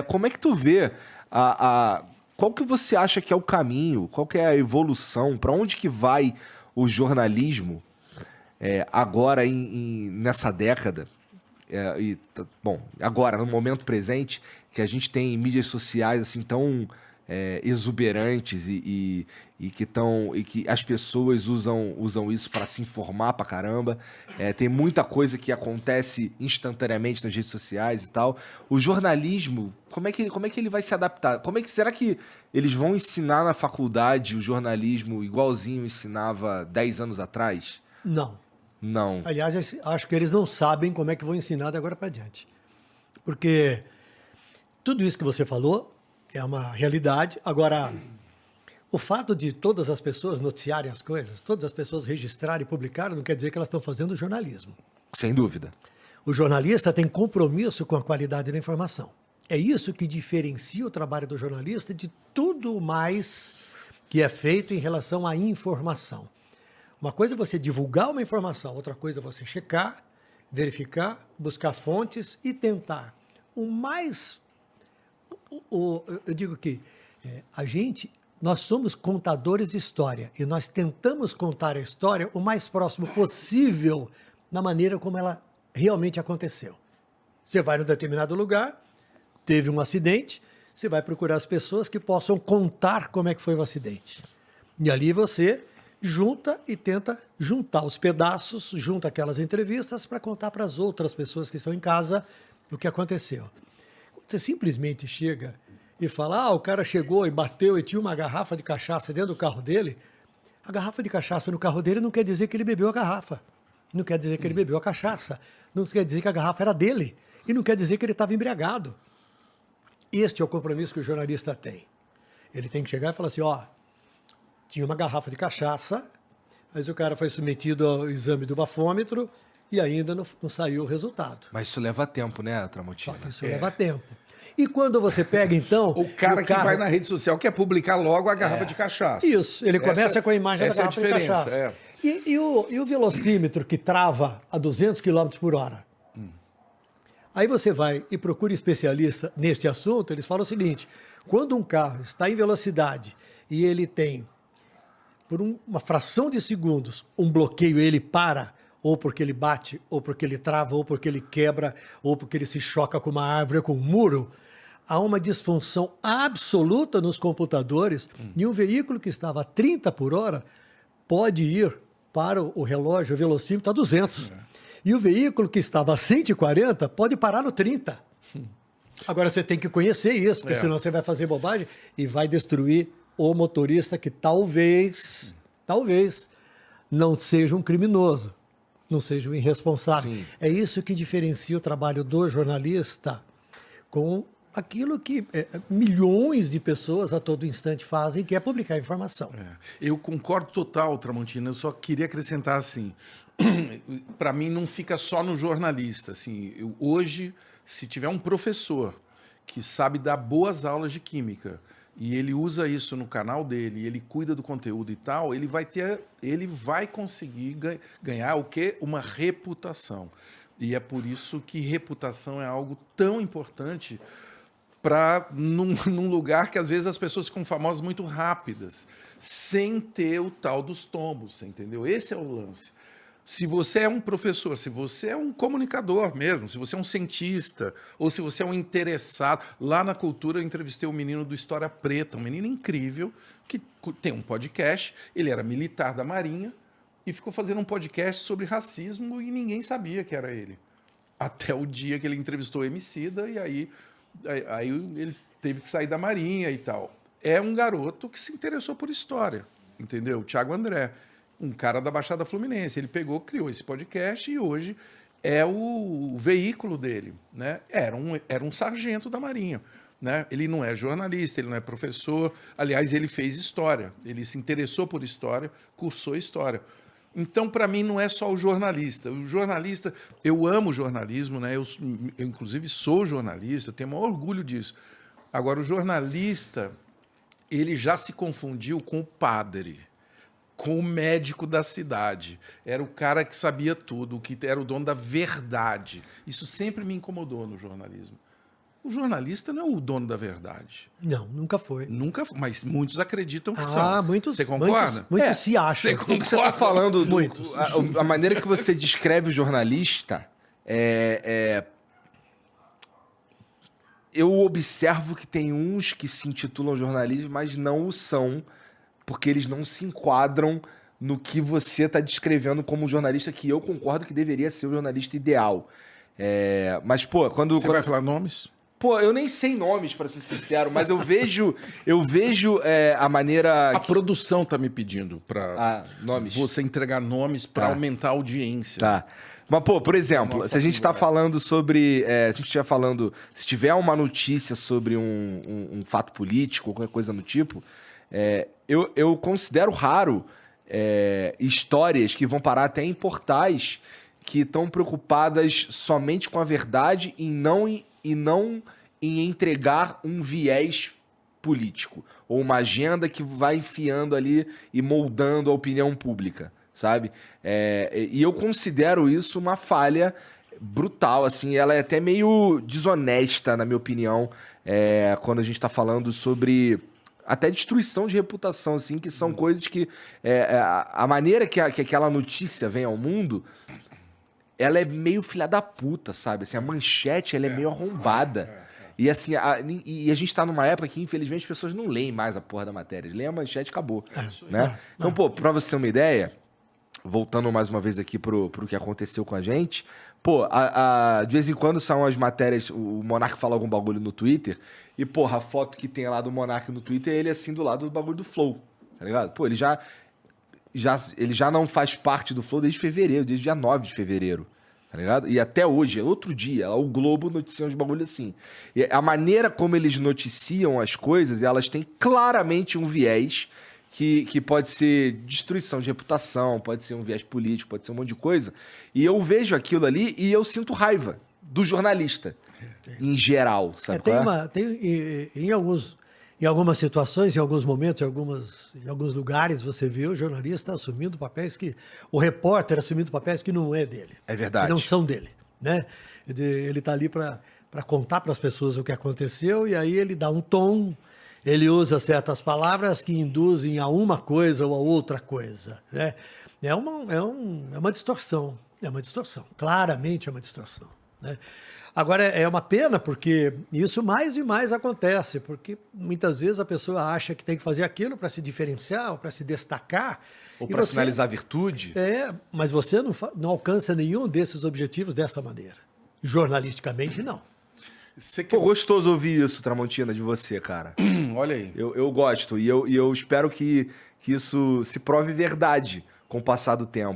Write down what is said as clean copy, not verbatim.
Como é que tu vê qual que você acha que é o caminho, qual que é a evolução, para onde que vai o jornalismo agora nessa década? Bom, agora, no momento presente, que a gente tem mídias sociais assim tão exuberantes e que as pessoas usam isso para se informar pra caramba. Tem muita coisa que acontece instantaneamente nas redes sociais e tal. O jornalismo, como é que ele vai se adaptar? Será que eles vão ensinar na faculdade o jornalismo igualzinho ensinava 10 anos atrás? Não. Não. Aliás, acho que eles não sabem como é que vão ensinar de agora para diante. Porque tudo isso que você falou é uma realidade. Agora, o fato de todas as pessoas noticiarem as coisas, todas as pessoas registrarem e publicarem, não quer dizer que elas estão fazendo jornalismo. Sem dúvida. O jornalista tem compromisso com a qualidade da informação. É isso que diferencia o trabalho do jornalista de tudo mais que é feito em relação à informação. Uma coisa é você divulgar uma informação, outra coisa é você checar, verificar, buscar fontes e tentar o mais... eu digo que nós somos contadores de história e nós tentamos contar a história o mais próximo possível na maneira como ela realmente aconteceu. Você vai num determinado lugar, teve um acidente, você vai procurar as pessoas que possam contar como é que foi o acidente. E ali você junta e tenta juntar os pedaços, junta aquelas entrevistas para contar para as outras pessoas que estão em casa o que aconteceu. Você simplesmente chega e fala, o cara chegou e bateu e tinha uma garrafa de cachaça dentro do carro dele. A garrafa de cachaça no carro dele não quer dizer que ele bebeu a garrafa. Não quer dizer que ele bebeu a cachaça. Não quer dizer que a garrafa era dele. E não quer dizer que ele estava embriagado. Este é o compromisso que o jornalista tem. Ele tem que chegar e falar assim, tinha uma garrafa de cachaça, mas o cara foi submetido ao exame do bafômetro e ainda não saiu o resultado. Mas isso leva tempo, né, Tramontina? Só que isso leva tempo. E quando você pega, então... O cara que vai na rede social quer publicar logo a garrafa de cachaça. Isso, ele começa com a imagem da garrafa de cachaça. É. E o velocímetro que trava a 200 km por hora? Aí você vai e procura especialista neste assunto, eles falam o seguinte, quando um carro está em velocidade e ele tem, por uma fração de segundos, um bloqueio, ele para, ou porque ele bate, ou porque ele trava, ou porque ele quebra, ou porque ele se choca com uma árvore, com um muro, há uma disfunção absoluta nos computadores e um veículo que estava a 30 por hora pode ir para o relógio, o velocímetro, a 200. E o veículo que estava a 140 pode parar no 30. Agora você tem que conhecer isso, porque senão você vai fazer bobagem e vai destruir o motorista que talvez não seja um criminoso, não seja um irresponsável. Sim. É isso que diferencia o trabalho do jornalista com aquilo que milhões de pessoas a todo instante fazem, que é publicar informação. Eu concordo total, Tramontina, eu só queria acrescentar assim, para mim não fica só no jornalista. Assim, hoje, se tiver um professor que sabe dar boas aulas de química, e ele usa isso no canal dele, e ele cuida do conteúdo e tal, ele vai conseguir ganhar o quê? Uma reputação. E é por isso que reputação é algo tão importante para num lugar que às vezes as pessoas ficam famosas muito rápidas, sem ter o tal dos tombos, você entendeu? Esse é o lance. Se você é um professor, se você é um comunicador mesmo, se você é um cientista, ou se você é um interessado... Lá na Cultura eu entrevistei um menino do História Preta, um menino incrível, que tem um podcast, ele era militar da Marinha, e ficou fazendo um podcast sobre racismo e ninguém sabia que era ele. Até o dia que ele entrevistou o Emicida, e aí ele teve que sair da Marinha e tal. É um garoto que se interessou por história, entendeu? O Thiago André. Um cara da Baixada Fluminense. Ele pegou, criou esse podcast e hoje é o veículo dele, né? Era um sargento da Marinha, né? Ele não é jornalista, ele não é professor. Aliás, ele fez história. Ele se interessou por história, cursou história. Então, para mim, não é só o jornalista. O jornalista, eu amo jornalismo, né? Eu inclusive, sou jornalista, tenho o maior orgulho disso. Agora, o jornalista, ele já se confundiu com o padre, com o médico da cidade. Era o cara que sabia tudo, que era o dono da verdade. Isso sempre me incomodou no jornalismo. O jornalista não é o dono da verdade. Não, nunca foi. Nunca, mas muitos acreditam que são. Ah, muitos. Você concorda? Muitos se acham. Você O que você está falando, Muitos. A maneira que você descreve o jornalista eu observo que tem uns que se intitulam jornalistas, mas não o são, porque eles não se enquadram no que você está descrevendo como jornalista, que eu concordo que deveria ser o jornalista ideal. Mas, pô, Você vai falar nomes? Pô, eu nem sei nomes, para ser sincero, mas eu vejo a maneira... A produção tá me pedindo para nomes. você entregar nomes para aumentar a audiência. Tá. Mas, pô, por exemplo, Nossa, se a gente tá falando sobre... se a gente estiver falando... Se tiver uma notícia sobre um fato político, ou qualquer coisa do tipo, eu considero raro histórias que vão parar até em portais que estão preocupadas somente com a verdade e não em entregar um viés político ou uma agenda que vai enfiando ali e moldando a opinião pública, sabe? E eu considero isso uma falha brutal, assim, ela é até meio desonesta, na minha opinião, quando a gente está falando sobre até destruição de reputação, assim, que são coisas que a maneira que aquela notícia vem ao mundo, ela é meio filha da puta, sabe? Assim, a manchete, ela é meio arrombada. E assim, a gente tá numa época que, infelizmente, as pessoas não leem mais a porra da matéria. Eles leem a manchete e acabou. Né? Então, pô, pra você ter uma ideia, voltando mais uma vez aqui pro que aconteceu com a gente, pô, de vez em quando são as matérias, o Monark fala algum bagulho no Twitter, e, porra, a foto que tem lá do Monark no Twitter é ele assim do lado do bagulho do Flow, tá ligado? Pô, ele já não faz parte do Flow desde fevereiro, desde dia 9 de fevereiro, tá ligado? E até hoje, outro dia, o Globo noticia uns bagulho assim. E a maneira como eles noticiam as coisas, elas têm claramente um viés que pode ser destruição de reputação, pode ser um viés político, pode ser um monte de coisa. E eu vejo aquilo ali e eu sinto raiva do jornalista, em geral, sabe? Em algumas situações, em alguns momentos, em alguns lugares, você vê o jornalista assumindo papéis o repórter assumindo papéis que não é dele. É verdade. Que não são dele, né? Ele está ali para contar para as pessoas o que aconteceu e aí ele dá um tom, ele usa certas palavras que induzem a uma coisa ou a outra coisa, né? É uma distorção, claramente é uma distorção, né? Agora, é uma pena porque isso mais e mais acontece, porque muitas vezes a pessoa acha que tem que fazer aquilo para se diferenciar, ou para se destacar. Ou para sinalizar a virtude. Mas você não alcança nenhum desses objetivos dessa maneira. Jornalisticamente, não. Pô, gostoso ouvir isso, Tramontina, de você, cara. Olha aí. Eu gosto e eu espero que isso se prove verdade com o passar do tempo.